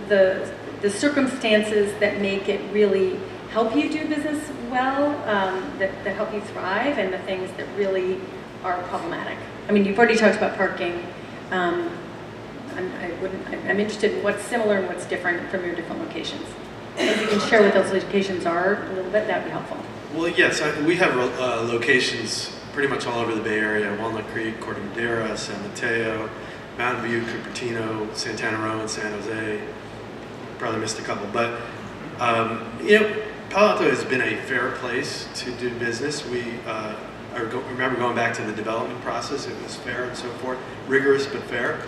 the circumstances that make it really help you do business well, that help you thrive, and the things that really are problematic. I mean, you've already talked about parking. I'm interested in what's similar and what's different from your different locations. If you can share what those locations are a little bit, that would be helpful. Well, yes, we have locations pretty much all over the Bay Area: Walnut Creek, Corte Madera, San Mateo, Mountain View, Cupertino, Santana Row, and San Jose. Probably missed a couple, but Palo Alto has been a fair place to do business. Remember going back to the development process; it was fair and so forth, rigorous but fair.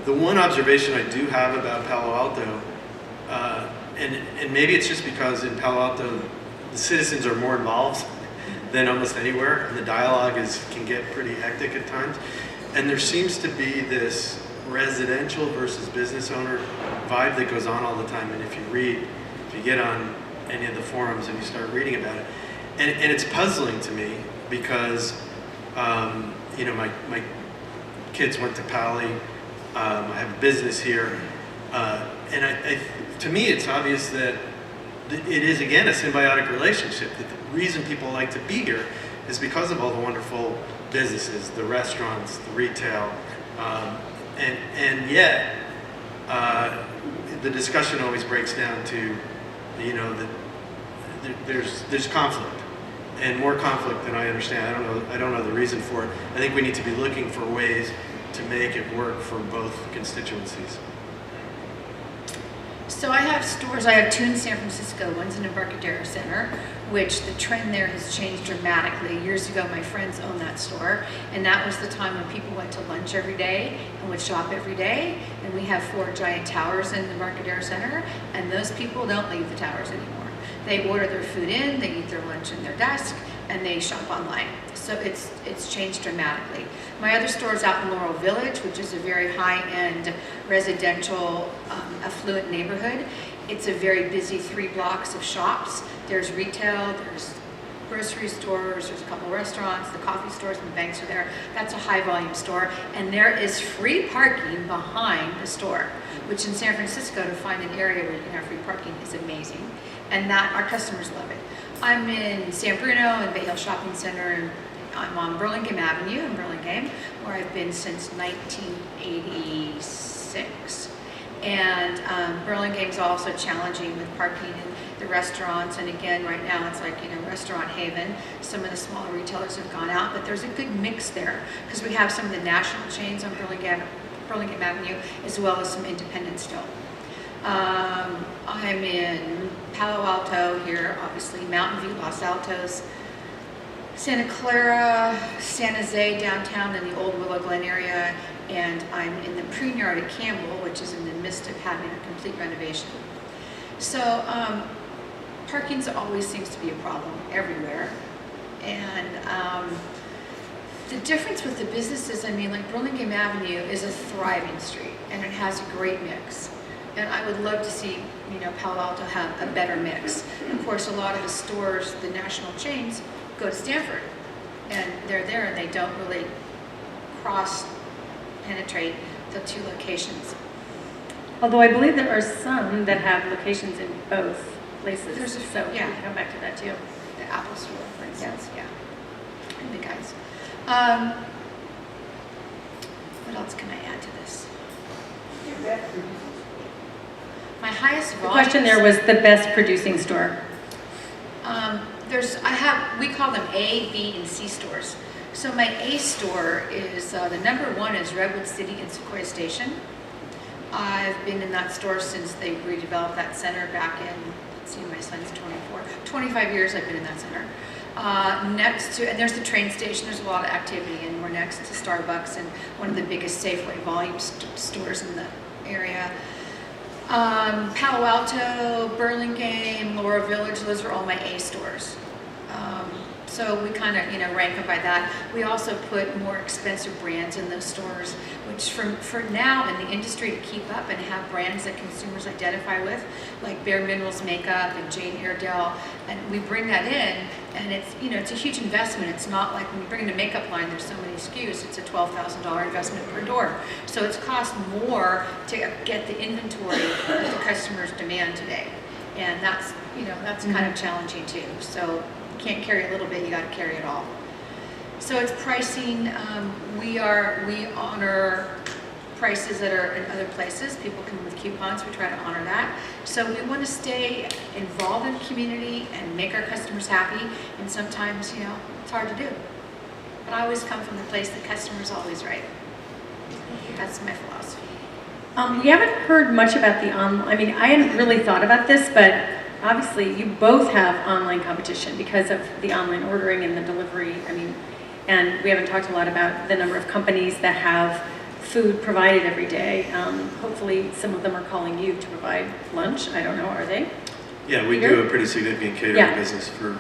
The one observation I do have about Palo Alto, and maybe it's just because in Palo Alto the citizens are more involved than almost anywhere, and the dialogue can get pretty hectic at times. And there seems to be this residential versus business owner vibe that goes on all the time. And if you get on any of the forums and you start reading about it, and it's puzzling to me because my kids went to Palo. I have a business here, and to me it's obvious that it is again a symbiotic relationship. That the reason people like to be here is because of all the wonderful businesses, the restaurants, the retail, and yet the discussion always breaks down to that there's conflict, and more conflict than I understand. I don't know the reason for it. I think we need to be looking for ways to make it work for both constituencies. So I have stores. I have two in San Francisco. One's in the Embarcadero Center, which the trend there has changed dramatically. Years ago, my friends owned that store, and that was the time when people went to lunch every day and would shop every day. And we have 4 giant towers in the Embarcadero Center, and those people don't leave the towers anymore. They order their food in, they eat their lunch in their desk, and they shop online. So it's changed dramatically. My other store is out in Laurel Village, which is a very high-end residential affluent neighborhood. It's a very busy 3 blocks of shops. There's retail, there's grocery stores, there's a couple restaurants, the coffee stores and the banks are there. That's a high volume store, and there is free parking behind the store, which in San Francisco, to find an area where you can have free parking is amazing, and that our customers love it. I'm in San Bruno and Bay Hill Shopping Center, and I'm on Burlingame Avenue in Burlingame, where I've been since 1986. And Burlingame's also challenging with parking in the restaurants. And again, right now it's like, restaurant haven. Some of the smaller retailers have gone out, but there's a good mix there because we have some of the national chains on Burlingame Avenue, as well as some independents still. I'm in Palo Alto here, obviously, Mountain View, Los Altos, Santa Clara, San Jose downtown in the old Willow Glen area, and I'm in the Prune Yard at Campbell, which is in the midst of having a complete renovation. So parking always seems to be a problem everywhere. And the difference with the businesses, like Burlingame Avenue is a thriving street, and it has a great mix. And I would love to see, Palo Alto have a better mix. Of course, a lot of the stores, the national chains, go to Stanford, and they're there, and they don't really cross-penetrate the 2 locations. Although I believe there are some that have locations in both places. There's so we can come back to that too. The Apple store, for instance, yeah. And the guys. What else can I add to this? My highest volume. The question there was the best producing store. We call them A, B, and C stores. So my A store is, the number 1 is Redwood City and Sequoia Station. I've been in that store since they redeveloped that center back in, my son's 25 years I've been in that center. And there's the train station, there's a lot of activity, and we're next to Starbucks and one of the biggest Safeway volume stores in the area. Palo Alto, Burlingame, Laurel Village, those are all my A stores. So we kind of, rank them by that. We also put more expensive brands in those stores, which for now in the industry to keep up and have brands that consumers identify with, like Bare Minerals Makeup and Jane Iredale, and we bring that in, and it's a huge investment. It's not like when you bring in a makeup line, there's so many SKUs, it's a $12,000 investment per door. So it's cost more to get the inventory that the customers demand today. And that's kind of challenging too. So you can't carry a little bit, you got to carry it all. So it's pricing. We honor prices that are in other places. People come with coupons. We try to honor that. So we want to stay involved in the community and make our customers happy. And sometimes, it's hard to do. But I always come from the place that customer's always right. That's my philosophy. You haven't heard much about the online. I mean, I hadn't really thought about this, but obviously you both have online competition because of the online ordering and the delivery. I mean, and we haven't talked a lot about the number of companies that have food provided every day. Hopefully some of them are calling you to provide lunch. I don't know, are they? Yeah, we do a pretty significant catering business for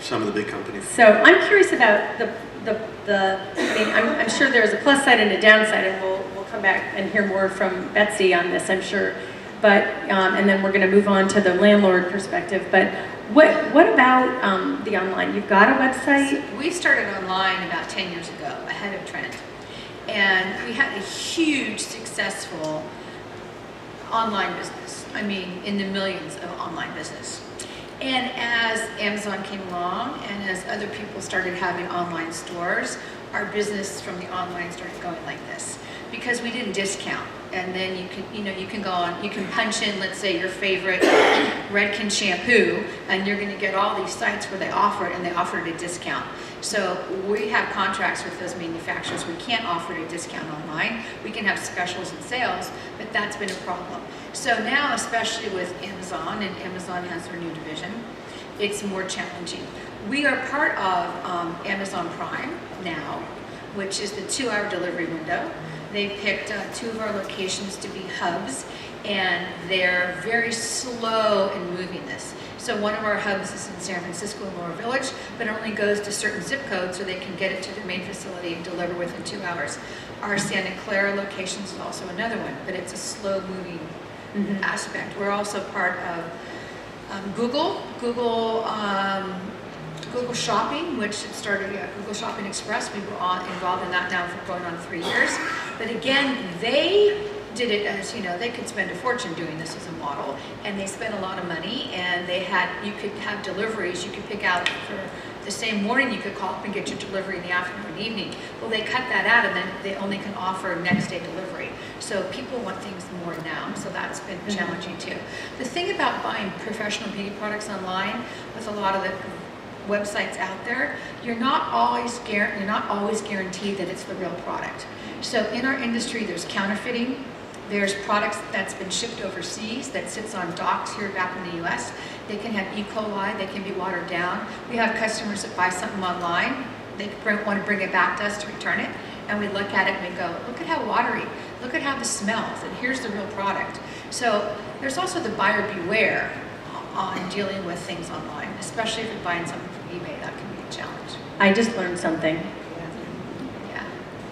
some of the big companies. So I'm curious about I mean, I'm sure there's a plus side and a downside, and we'll come back and hear more from Betsy on this, I'm sure. But and then we're going to move on to the landlord perspective. But what about the online? You've got a website? We started online about 10 years ago, ahead of trend. And we had a huge, successful online business. I mean, in the millions of online business. And as Amazon came along and as other people started having online stores, our business from the online started going like this. Because we didn't discount. And then you can go on, you can punch in, let's say, your favorite Redken shampoo, and you're going to get all these sites where they offer it, and they offer it at a discount. So we have contracts with those manufacturers. We can't offer it at a discount online. We can have specials and sales, but that's been a problem. So now, especially with Amazon, and Amazon has their new division, it's more challenging. We are part of Amazon Prime now, which is the 2-hour delivery window. They picked 2 of our locations to be hubs, and they're very slow in moving this. So one of our hubs is in San Francisco in Lower Village, but it only goes to certain zip codes so they can get it to their main facility and deliver within 2 hours. Our Santa Clara location is also another one, but it's a slow moving aspect. We're also part of Google Shopping, which started Google Shopping Express. We were involved in that now for going on 3 years. But again, they did it as, they could spend a fortune doing this as a model, and they spent a lot of money, and you could have deliveries. You could pick out for the same morning, you could call up and get your delivery in the afternoon and evening. Well, they cut that out, and then they only can offer next day delivery. So people want things more now, so that's been challenging too. The thing about buying professional beauty products online with a lot of the websites out there, you're not always guaranteed that it's the real product. So in our industry, there's counterfeiting. There's products that's been shipped overseas that sits on docks here back in the US. They can have E. coli, they can be watered down. We have customers that buy something online, they want to bring it back to us to return it, and we look at it and we go, look at how watery, look at how this smells, and here's the real product. So there's also the buyer beware on dealing with things online, especially if you're buying something from eBay. That can be a challenge. I just learned something. Yeah.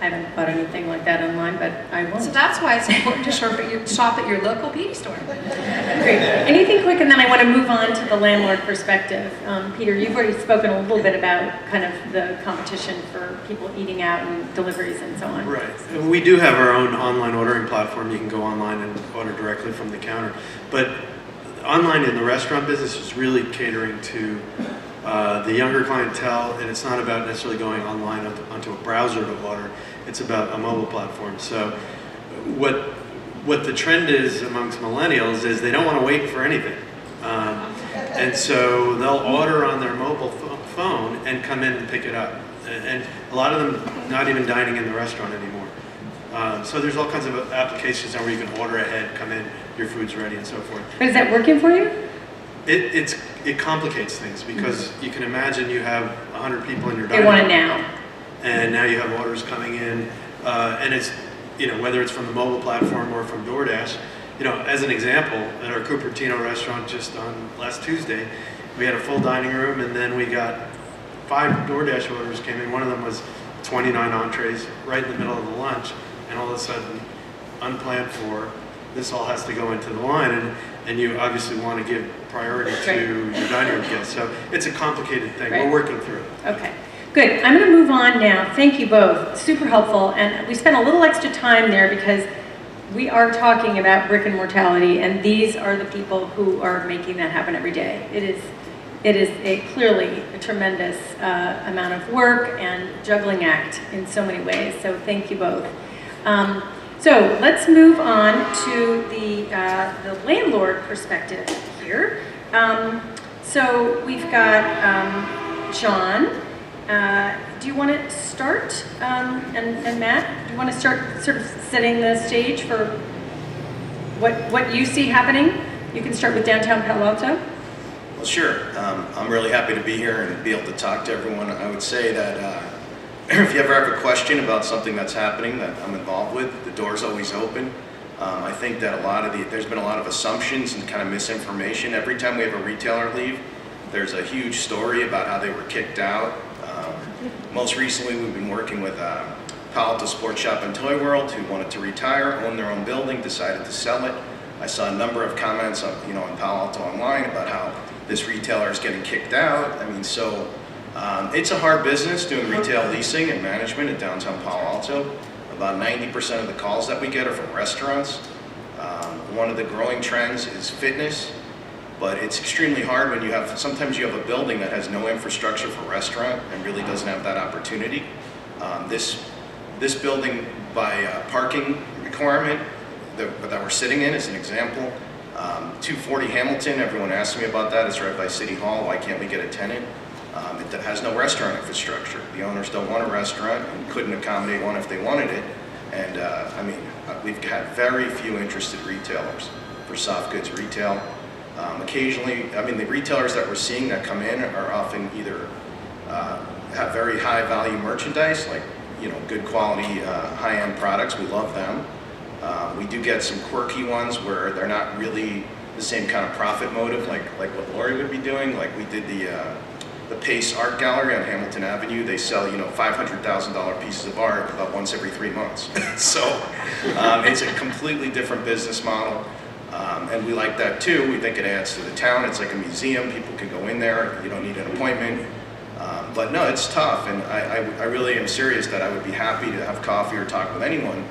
I haven't bought anything like that online, but I won't. So that's why it's important to shop at your local beauty store. Great. Anything quick, and then I want to move on to the landlord perspective. Peter, you've already spoken a little bit about kind of the competition for people eating out and deliveries and so on. Right. And we do have our own online ordering platform. You can go online and order directly from the counter. But online in the restaurant business is really catering to the younger clientele, and it's not about necessarily going online onto a browser to order. It's about a mobile platform. So what the trend is amongst millennials is they don't want to wait for anything. And so they'll order on their mobile phone and come in and pick it up. And a lot of them not even dining in the restaurant anymore. So there's all kinds of applications now where you can order ahead, come in, your food's ready, and so forth. But is that working for you? It complicates things because you can imagine you have 100 people in your dining They want it room, now. and now you have orders coming in, and it's whether it's from the mobile platform or from DoorDash. As an example, at our Cupertino restaurant just on last Tuesday, we had a full dining room, and then we got 5 DoorDash orders came in. One of them was 29 entrees right in the middle of the lunch, and all of a sudden, unplanned for, this all has to go into the line, and you obviously want to give priority to your dining room guests. So it's a complicated thing. We're working through it. Okay, good. I'm going to move on now. Thank you both. Super helpful. And we spent a little extra time there because we are talking about brick and mortality, and these are the people who are making that happen every day. It is clearly a tremendous amount of work and juggling act in so many ways. So thank you both. So let's move on to the landlord perspective here. So we've got John. Do you want to start? And Matt, do you want to start sort of setting the stage for what you see happening? You can start with downtown Palo Alto. Well, sure. I'm really happy to be here and be able to talk to everyone. I would say that if you ever have a question about something that's happening that I'm involved with, the door's always open. I think that there's been a lot of assumptions and kind of misinformation. Every time we have a retailer leave, there's a huge story about how they were kicked out. Most recently, we've been working with Palo Alto Sports Shop and Toy World, who wanted to retire, own their own building, decided to sell it. I saw a number of comments on Palo Alto online about how this retailer is getting kicked out. I mean, so it's a hard business doing retail leasing and management in downtown Palo Alto. About 90% of the calls that we get are from restaurants. One of the growing trends is fitness, but it's extremely hard when sometimes you have a building that has no infrastructure for restaurant and really doesn't have that opportunity. This building, by parking requirement that we're sitting in, is an example. 240 Hamilton, everyone asks me about that. It's right by City Hall. Why can't we get a tenant? It has no restaurant infrastructure. The owners don't want a restaurant and couldn't accommodate one if they wanted it. And we've had very few interested retailers for soft goods retail. Occasionally, the retailers that we're seeing that come in are often either have very high value merchandise, like good quality, high-end products. We love them. We do get some quirky ones where they're not really the same kind of profit motive, like what Lori would be doing. Like we did the Pace Art Gallery on Hamilton Avenue. They sell $500,000 pieces of art about once every 3 months. So it's a completely different business model, and we like that too. We think it adds to the town. It's like a museum. People can go in there. You don't need an appointment. But no, it's tough, and I really am serious that I would be happy to have coffee or talk with anyone,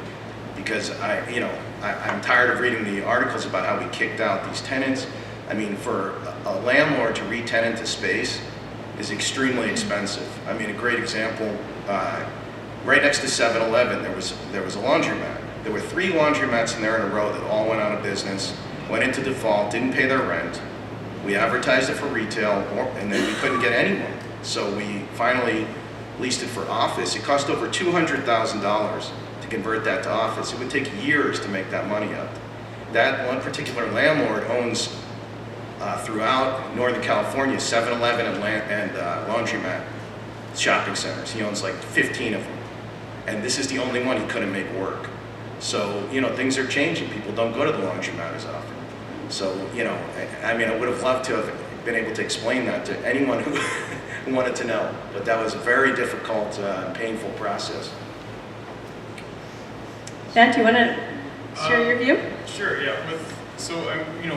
because I'm tired of reading the articles about how we kicked out these tenants. I mean, for a landlord to re-tenant a space is extremely expensive. I mean, a great example, right next to 7-Eleven, there was a laundromat. There were 3 laundromats in there in a row that all went out of business, went into default, didn't pay their rent. We advertised it for retail, and then we couldn't get anyone. So we finally leased it for office. It cost over $200,000 to convert that to office. It would take years to make that money up. That one particular landlord owns throughout Northern California 7-Eleven and laundromat shopping centers. He owns like 15 of them, and this is the only one he couldn't make work. So things are changing. People don't go to the laundromat as often. So I would have loved to have been able to explain that to anyone who wanted to know, but that was a very difficult, painful process. Dan, do you want to share your view? Sure, yeah.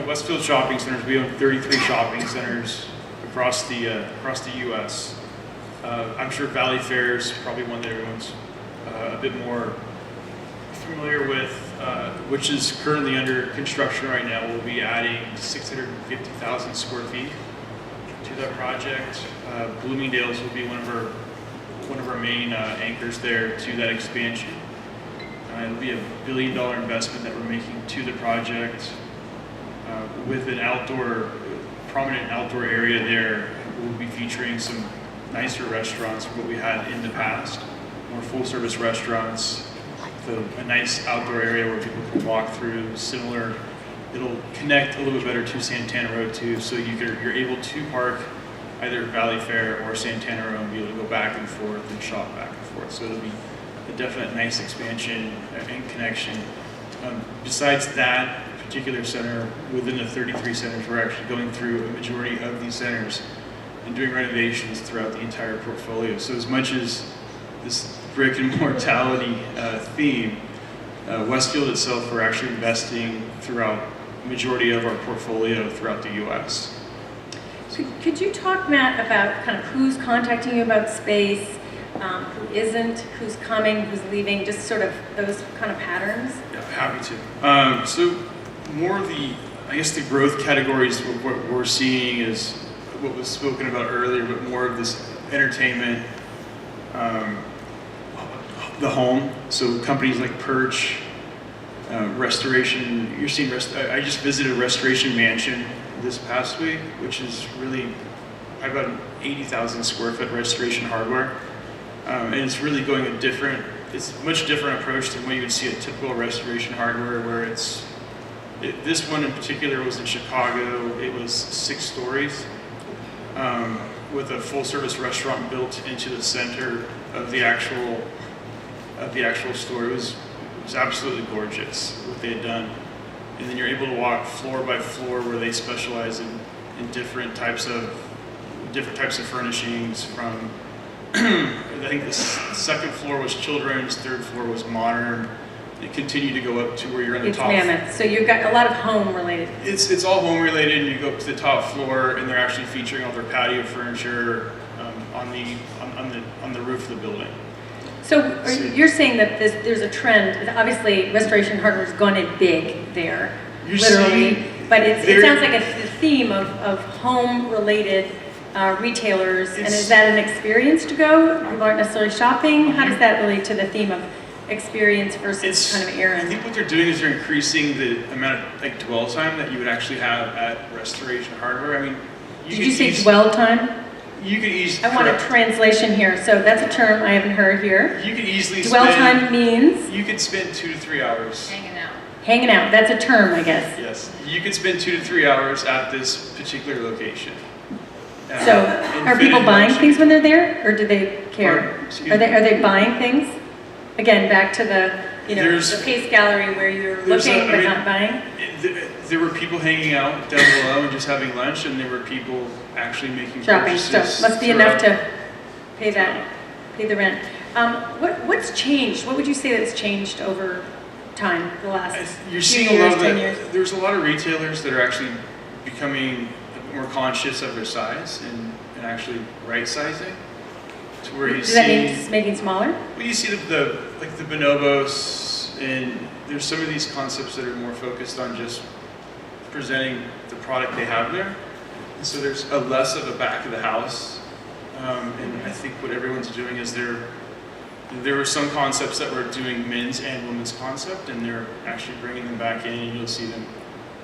Westfield Shopping Centers, we own 33 shopping centers across the U.S. I'm sure Valley Fair is probably one that everyone's a bit more familiar with, which is currently under construction right now. We'll be adding 650,000 square feet to that project. Bloomingdale's will be one of our main anchors there to that expansion. It'll be $1 billion investment that we're making to the project, with an prominent outdoor area there. We'll be featuring some nicer restaurants from what we had in the past, more full-service restaurants, with a nice outdoor area where people can walk through. It'll connect a little bit better to Santana Road too, so you're able to park either Valley Fair or Santana Road and be able to go back and forth and shop back and forth. So it'll be a definite nice expansion and connection. Besides that particular center, within the 33 centers, we're actually going through a majority of these centers and doing renovations throughout the entire portfolio. So as much as this brick and mortality theme, Westfield itself, we're actually investing throughout the majority of our portfolio throughout the U.S. Could you talk, Matt, about kind of who's contacting you about space, who isn't, who's coming, who's leaving, just sort of those kind of patterns? Yeah, happy to. So more of the, I guess the growth categories, what we're seeing is what was spoken about earlier, but more of this entertainment, the home. So companies like Perch, restoration, you're seeing, I just visited a restoration mansion this past week, which is really about an 80,000 square foot restoration hardware. And it's really going it's a much different approach than what you would see at typical restoration hardware, where this one in particular was in Chicago. It was 6 stories with a full service restaurant built into the center of the actual store. It was absolutely gorgeous what they had done. And then you're able to walk floor by floor where they specialize in different types of furnishings from I think the second floor was children's, third floor was modern. It continued to go up to where you're on the top. It's mammoth. So you've got a lot of home related. It's all home related, and you go up to the top floor, and they're actually featuring all their patio furniture on the roof of the building. So you're saying that there's a trend. Obviously, restoration hardware has gone in big there, literally. But it sounds like a theme of home-related retailers. And is that an experience to go? People aren't necessarily shopping. How does that relate to the theme of experience versus kind of errand? I think what they're doing is they're increasing the amount of dwell time that you would actually have at restoration hardware. I mean, did you say dwell time? You could easily. I want a translation here. So that's a term I haven't heard here. You could easily dwell time means you could spend 2 to 3 hours Hanging out. Hanging out. That's a term, I guess. Yes, you could spend 2 to 3 hours at this particular location. So, are people buying things when they're there, or do they care? Are they buying things? Again, back to the the Pace Gallery where you're looking but not buying. There were people hanging out down below and just having lunch, and there were people actually making shopping. purchases. So must be enough to pay the rent. What's changed? What would you say that's changed over time? The last you're few seeing years, a lot of 10 years? There's a lot of retailers that are actually becoming more conscious of their size and actually right sizing to where you Does that mean just making smaller? Well, you see the bonobos, and there's some of these concepts that are more focused on just presenting the product they have there. And so there's a less of a back of the house. And I think what everyone's doing is there were some concepts that were doing men's and women's concept, and they're actually bringing them back in, and you'll see them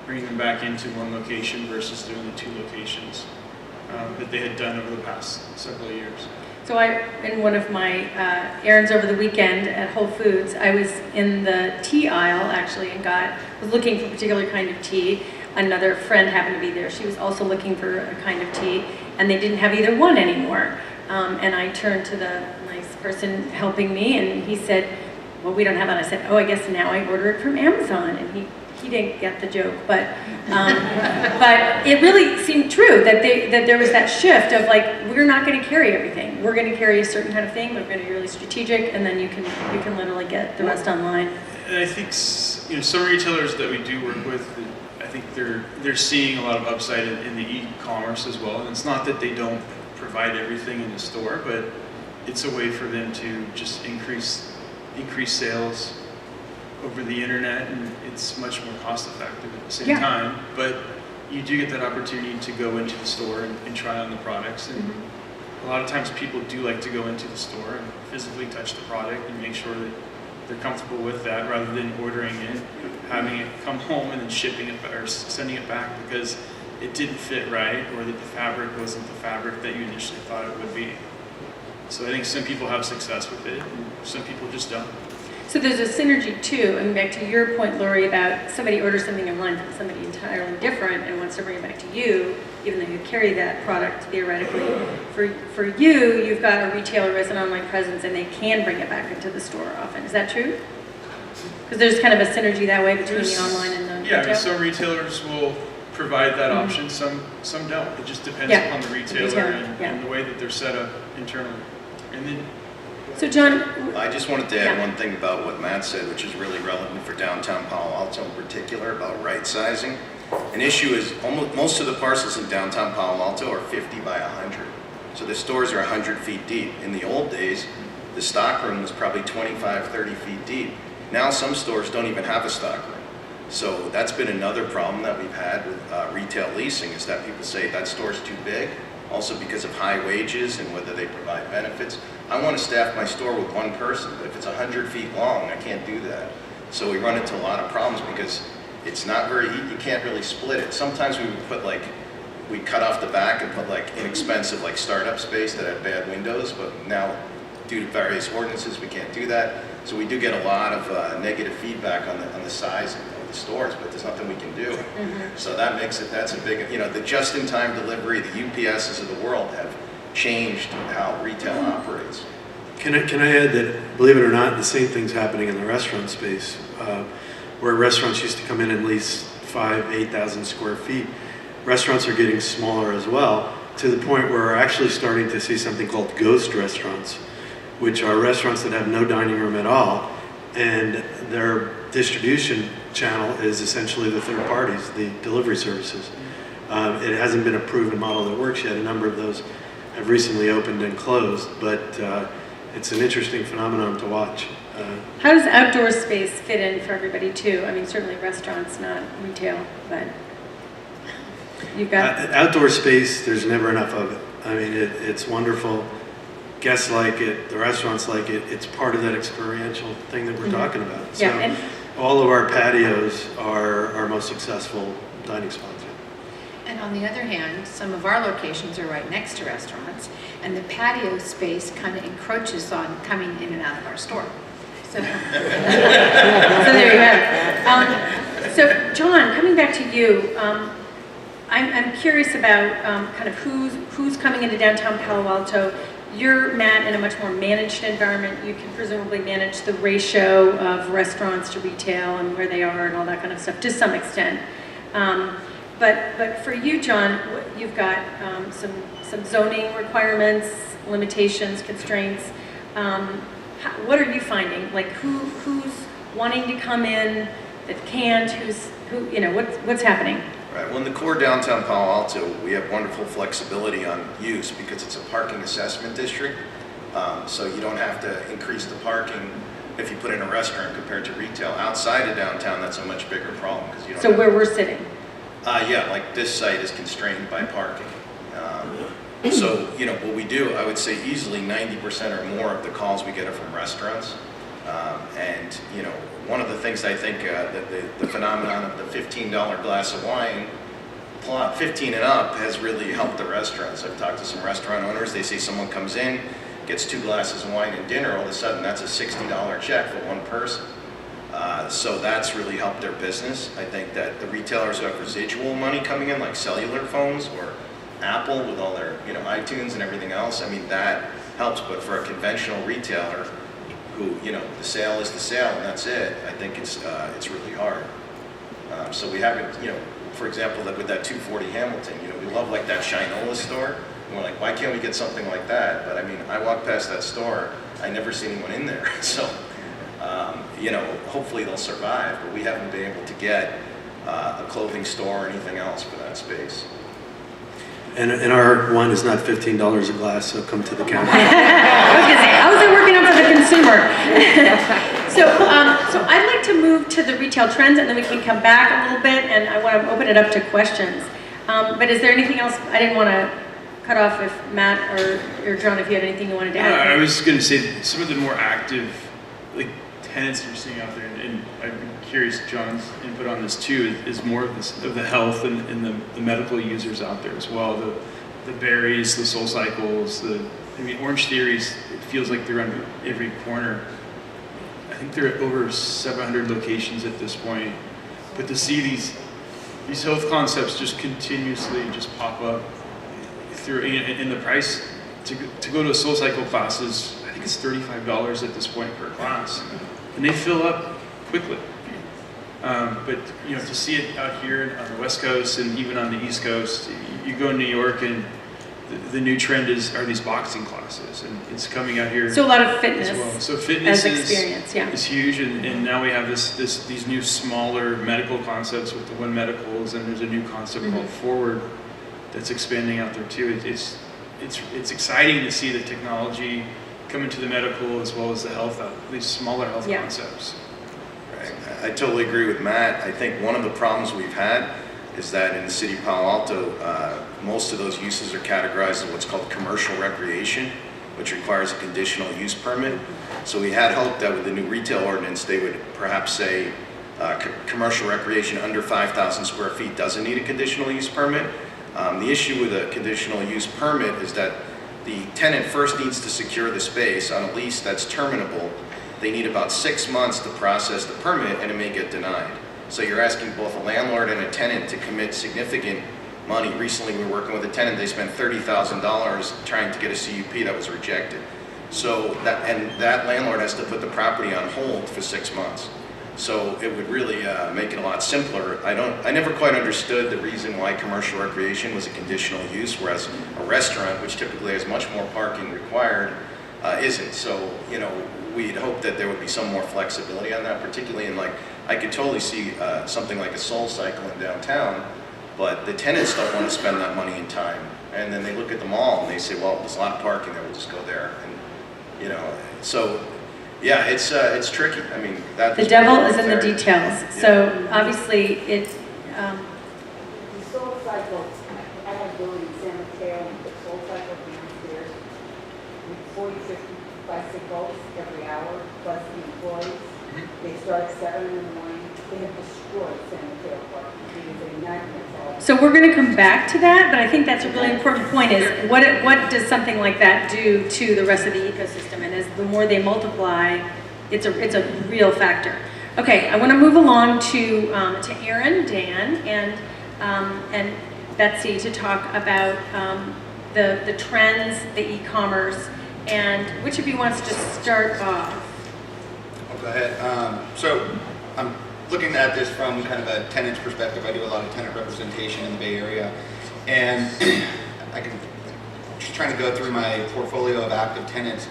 bringing them back into one location versus doing the 2 locations that they had done over the past several years. So in one of my errands over the weekend at Whole Foods, I was in the tea aisle actually and was looking for a particular kind of tea. Another friend happened to be there. She was also looking for a kind of tea, and they didn't have either one anymore. And I turned to the nice person helping me, and he said, well, we don't have it. I said, oh, I guess now I order it from Amazon. And he didn't get the joke, but it really seemed true that there was that shift of we're not going to carry everything. We're going to carry a certain kind of thing. We're going to be really strategic, and then you can literally get the rest online. And I think some retailers that we do work with, I think they're seeing a lot of upside in the e-commerce as well. And it's not that they don't provide everything in the store, but it's a way for them to just increase sales over the internet, and it's much more cost effective at the same time. But you do get that opportunity to go into the store and try on the products. And a lot of times people do like to go into the store and physically touch the product and make sure that they're comfortable with that, rather than ordering it, having it come home and then shipping it or sending it back because it didn't fit right, or that the fabric wasn't the fabric that you initially thought it would be. So I think some people have success with it, and some people just don't. So there's a synergy too, and back to your point, Lori, about somebody orders something online from somebody entirely different and wants to bring it back to you, even though you carry that product theoretically. For you, you've got a retailer as an online presence, and they can bring it back into the store often. Is that true? Because there's kind of a synergy that way between the online and the retail? Yeah, some retailers will provide that option, some don't. It just depends Yeah, upon the the retailer retailer, and, yeah. and the way that they're set up internally. And then So John, I just wanted to add Yeah. one thing about what Matt said, which is really relevant for downtown Palo Alto in particular, about right sizing. An issue is most of the parcels in downtown Palo Alto are 50 by 100. So the stores are 100 feet deep. In the old days, the stock room was probably 25, 30 feet deep. Now some stores don't even have a stock room. So that's been another problem that we've had with retail leasing, is that people say that store's too big, also because of high wages and whether they provide benefits. I want to staff my store with one person, but if it's 100 feet long, I can't do that. So we run into a lot of problems because it's not very, you can't really split it. Sometimes we would put we cut off the back and put inexpensive startup space that had bad windows, but now due to various ordinances, we can't do that. So we do get a lot of negative feedback on the size of the stores, but there's nothing we can do. So that makes it, that's a big, the just-in-time delivery, the UPSs of the world have changed how retail operates. Can I add that, believe it or not, the same thing's happening in the restaurant space, where restaurants used to come in and lease 5,000, 8,000 square feet. Restaurants are getting smaller as well, to the point where we're actually starting to see something called ghost restaurants, which are restaurants that have no dining room at all, and their distribution channel is essentially the third parties, the delivery services. It hasn't been a proven model that works yet. A number of those have recently opened and closed, but it's an interesting phenomenon to watch. how does outdoor space fit in for everybody too? I mean, certainly restaurants, not retail, but you've got... Outdoor space, there's never enough of it. I mean, it's wonderful. Guests like it, the restaurants like it. It's part of that experiential thing that we're talking about. So Yeah, and all of our patios are our most successful dining spots. And on the other hand, some of our locations are right next to restaurants, and the patio space kind of encroaches on coming in and out of our store. So, so there you have it. So John, coming back to you, I'm curious about kind of who's coming into downtown Palo Alto. You're, Matt, in a much more managed environment. You can presumably manage the ratio of restaurants to retail and where they are and all that kind of stuff to some extent. But for you, John, you've got some zoning requirements, limitations, constraints. What are you finding? Like who's wanting to come in that can't? What's happening? Right. Well, in the core downtown Palo Alto, we have wonderful flexibility on use because it's a parking assessment district. So you don't have to increase the parking if you put in a restaurant compared to retail. Outside of downtown, that's a much bigger problem because you don't. So where we're sitting. Yeah, like this site is constrained by parking. So, what we do, I would say easily 90% or more of the calls we get are from restaurants. And, one of the things I think that the phenomenon of the $15 glass of wine, 15 and up, has really helped the restaurants. I've talked to some restaurant owners. They say someone comes in, gets 2 glasses of wine and dinner, all of a sudden that's a $60 check for one person. So that's really helped their business. I think that the retailers who have residual money coming in, like cellular phones or Apple with all their, iTunes and everything else, I mean, that helps. But for a conventional retailer who, the sale is the sale and that's it, I think it's really hard. So we haven't, for example, with that 240 Hamilton, we love like that Shinola store. And we're like, why can't we get something like that? But I mean, I walk past that store, I never see anyone in there. So, hopefully they'll survive, but we haven't been able to get a clothing store or anything else for that space. And our wine is not $15 a glass, so come to the counter. I was gonna say, how is it working out for the consumer? So I'd like to move to the retail trends, and then we can come back a little bit, and I want to open it up to questions. But is there anything else? I didn't want to cut off if Matt or John, if you had anything you wanted to add. I was going to say some of the more active tenants you're seeing out there, and I'm curious John's input on this too, is more of the health and the medical users out there as well. The berries, the Soul Cycles, Orange Theories, it feels like they're on every corner. I think they're at over 700 locations at this point. But to see these health concepts just continuously just pop up through, and the price to go to a Soul Cycle class is, I think it's $35 at this point per class. And they fill up quickly. But to see it out here on the West Coast and even on the East Coast, you go to New York and the new trend are these boxing classes, and it's coming out here. So a lot of fitness as well. So fitness as experience, yeah. is huge, and now we have these new smaller medical concepts with the One Medicals, and there's a new concept called Forward that's expanding out there too. It's exciting to see the technology come into the medical as well as the health, these smaller health concepts. Right. I totally agree with Matt. I think one of the problems we've had is that in the city of Palo Alto, most of those uses are categorized as what's called commercial recreation, which requires a conditional use permit. So we had hoped that with the new retail ordinance, they would perhaps say commercial recreation under 5,000 square feet doesn't need a conditional use permit. The issue with a conditional use permit is that the tenant first needs to secure the space on a lease that's terminable. They need about 6 months to process the permit, and it may get denied. So you're asking both a landlord and a tenant to commit significant money. Recently, we were working with a tenant. They spent $30,000 trying to get a CUP that was rejected. So that landlord has to put the property on hold for 6 months. So it would really make it a lot simpler. I never quite understood the reason why commercial recreation was a conditional use, whereas a restaurant, which typically has much more parking required, isn't. So we'd hope that there would be some more flexibility on that, particularly in I could totally see something like a Soul Cycle in downtown, but the tenants don't want to spend that money and time. And then they look at the mall and they say, well, there's a lot of parking there, we'll just go there. And so yeah, it's tricky. I mean, the devil is in the details. Yeah. So obviously it. The Soul Cycle, I have building in San Mateo, the Soul Cycle downstairs, with 40, 50 bicycles every hour, plus the employees. They start at 7 in the morning. They have destroyed San Mateo Park. It is a nightmare. So we're going to come back to that, but I think that's a really important point is what does something like that do to the rest of the ecosystem? And as the more they multiply, it's a real factor. Okay, I want to move along to Aaron, Dan, and Betsy to talk about the trends, the e-commerce, and which of you wants to start off? Go ahead. So I'm looking at this from kind of a tenant's perspective. I do a lot of tenant representation in the Bay Area, and just trying to go through my portfolio of active tenants.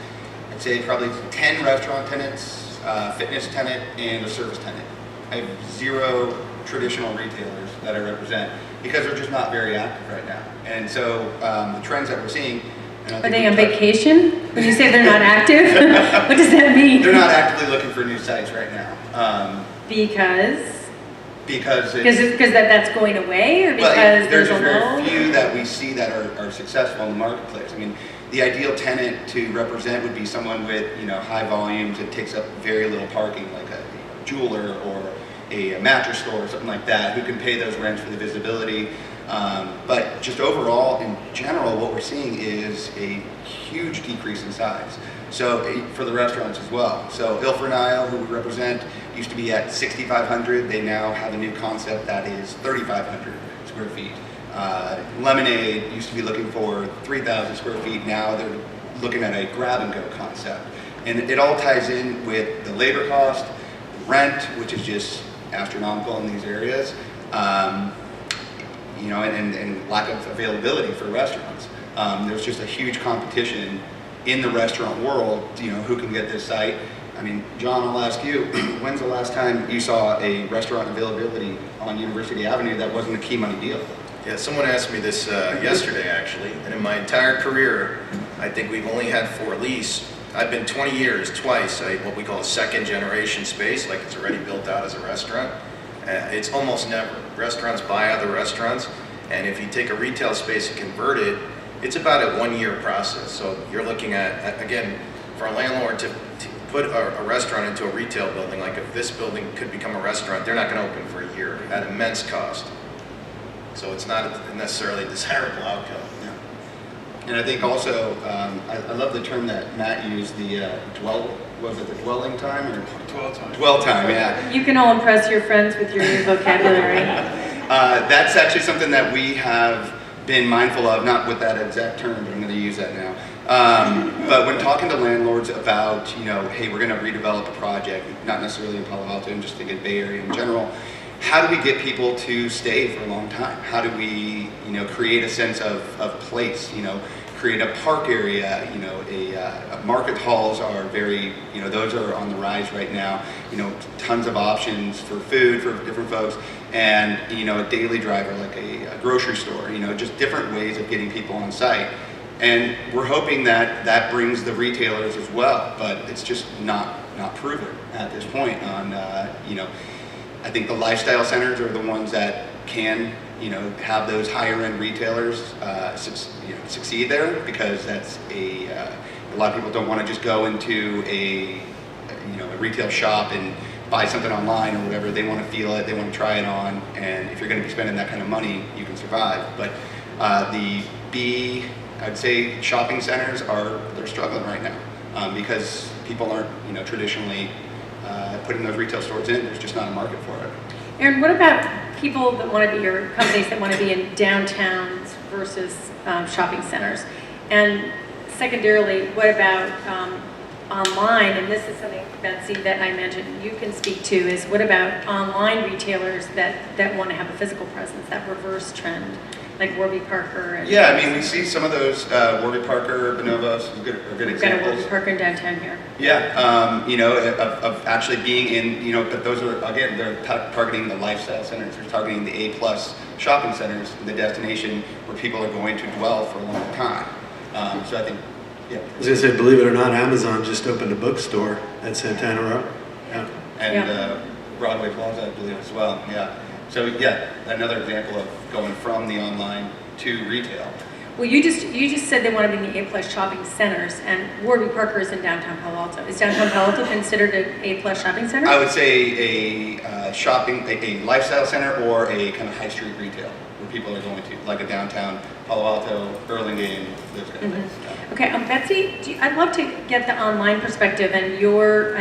I'd say probably 10 restaurant tenants, fitness tenant, and a service tenant. I have 0 traditional retailers that I represent because they're just not very active right now. And so the trends that we're seeing. Are they on vacation? When you say they're not active, what does that mean? They're not actively looking for new sites right now. Because that's going away, or because there's a very few that we see that are successful in the marketplace. I mean, the ideal tenant to represent would be someone with high volumes and takes up very little parking, like a jeweler or a mattress store or something like that, who can pay those rents for the visibility. But just overall, in general, what we're seeing is a huge decrease in size. So for the restaurants as well. So Ilford Isle, who we represent, used to be at 6,500. They now have a new concept that is 3,500 square feet. Lemonade used to be looking for 3,000 square feet. Now they're looking at a grab-and-go concept. And it all ties in with the labor cost, rent, which is just astronomical in these areas, and lack of availability for restaurants. There's just a huge competition in the restaurant world, who can get this site. I mean, John, I'll ask you, when's the last time you saw a restaurant availability on University Avenue that wasn't a key money deal? Yeah, someone asked me this yesterday, actually, and in my entire career, I think we've only had 4 lease. I've been 20 years, twice, what we call a second generation space, like it's already built out as a restaurant. It's almost never. Restaurants buy other restaurants, and if you take a retail space and convert it, it's about a 1-year process. So you're looking at again, for a landlord to put a restaurant into a retail building, like if this building could become a restaurant, they're not going to open for a year at immense cost. So it's not necessarily a desirable outcome. Yeah. And I think also, I love the term that Matt used, the dwelling time or Dwell time. Dwell time, yeah. You can all impress your friends with your new vocabulary. That's actually something that we have been mindful of, not with that exact term, but I'm going to use that now. But when talking to landlords about, you know, hey, we're going to redevelop a project, not necessarily in Palo Alto, I'm just thinking Bay Area in general, how do we get people to stay for a long time? How do we, you know, create a sense of place, you know, create a park area, you know, market halls are very, you know, those are on the rise right now, you know, tons of options for food for different folks, and, you know, a daily driver like a grocery store, you know, just different ways of getting people on site. And we're hoping that that brings the retailers as well, but it's just not proven at this point on, you know, I think the lifestyle centers are the ones that can, you know, have those higher end retailers succeed there, because that's a lot of people don't want to just go into a retail shop and buy something online or whatever. They want to feel it, they want to try it on, and if you're going to be spending that kind of money, you can survive. But I'd say shopping centers they're struggling right now because people aren't, you know, traditionally putting those retail stores in. There's just not a market for it. Aaron, what about people that want to be, or companies that want to be in downtowns versus shopping centers? And secondarily, what about online? And this is something, Betsy, that I imagine you can speak to, is what about online retailers that want to have a physical presence, that reverse trend, like Warby Parker? And yeah, I mean, we see some of those, Warby Parker, Bonobos are good We've examples. got a Warby Parker in downtown here. Yeah, you know, of actually being in, you know, but those are, again, they're targeting the lifestyle centers, they're targeting the A+ shopping centers, the destination where people are going to dwell for a long time. So I think, yeah. I was going to say, believe it or not, Amazon just opened a bookstore at Santana Row. Yeah. And Broadway Plaza, I believe, as well, yeah. So yeah, another example of going from the online to retail. Well, you just said they want to be in the A+ shopping centers, and Warby Parker is in downtown Palo Alto. Is downtown Palo Alto considered an A+ shopping center? I would say a lifestyle center or a kind of high street retail where people are going to, like a downtown Palo Alto, Burlingame, those kind of things. Okay, Betsy, I'd love to get the online perspective and your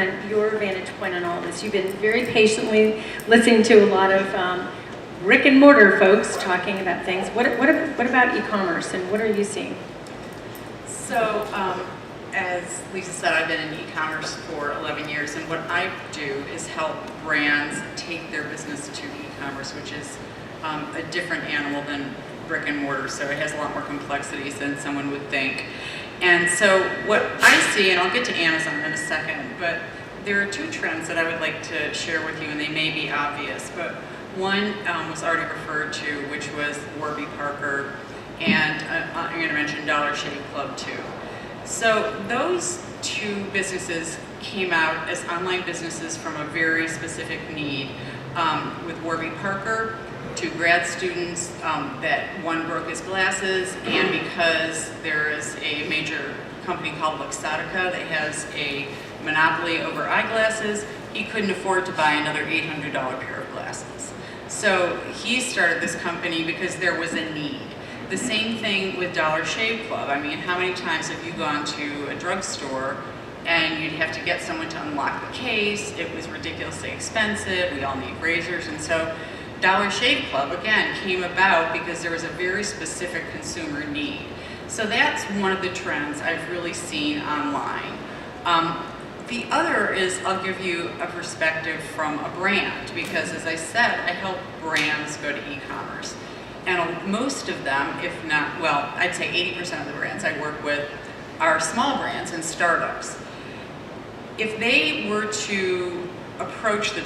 vantage point on all this. You've been very patiently listening to a lot of brick and mortar folks talking about things. What about e-commerce, and what are you seeing? So, as Lisa said, I've been in e-commerce for 11 years, and what I do is help brands take their business to e-commerce, which is a different animal than brick and mortar, so it has a lot more complexities than someone would think. And so what I see, and I'll get to Amazon in a second, but there are two trends that I would like to share with you, and they may be obvious, but one was already referred to, which was Warby Parker, and I'm going to mention Dollar Shave Club too. So those two businesses came out as online businesses from a very specific need. With Warby Parker, to grad students that one broke his glasses, and because there is a major company called Luxottica that has a monopoly over eyeglasses, he couldn't afford to buy another $800 pair of glasses. So he started this company because there was a need. The same thing with Dollar Shave Club. I mean, how many times have you gone to a drugstore and you'd have to get someone to unlock the case? It was ridiculously expensive. We all need razors. And so Dollar Shave Club, again, came about because there was a very specific consumer need. So that's one of the trends I've really seen online. The other is, I'll give you a perspective from a brand, because as I said, I help brands go to e-commerce. And most of them, if not, well, I'd say 80% of the brands I work with are small brands and startups. If they were to approach the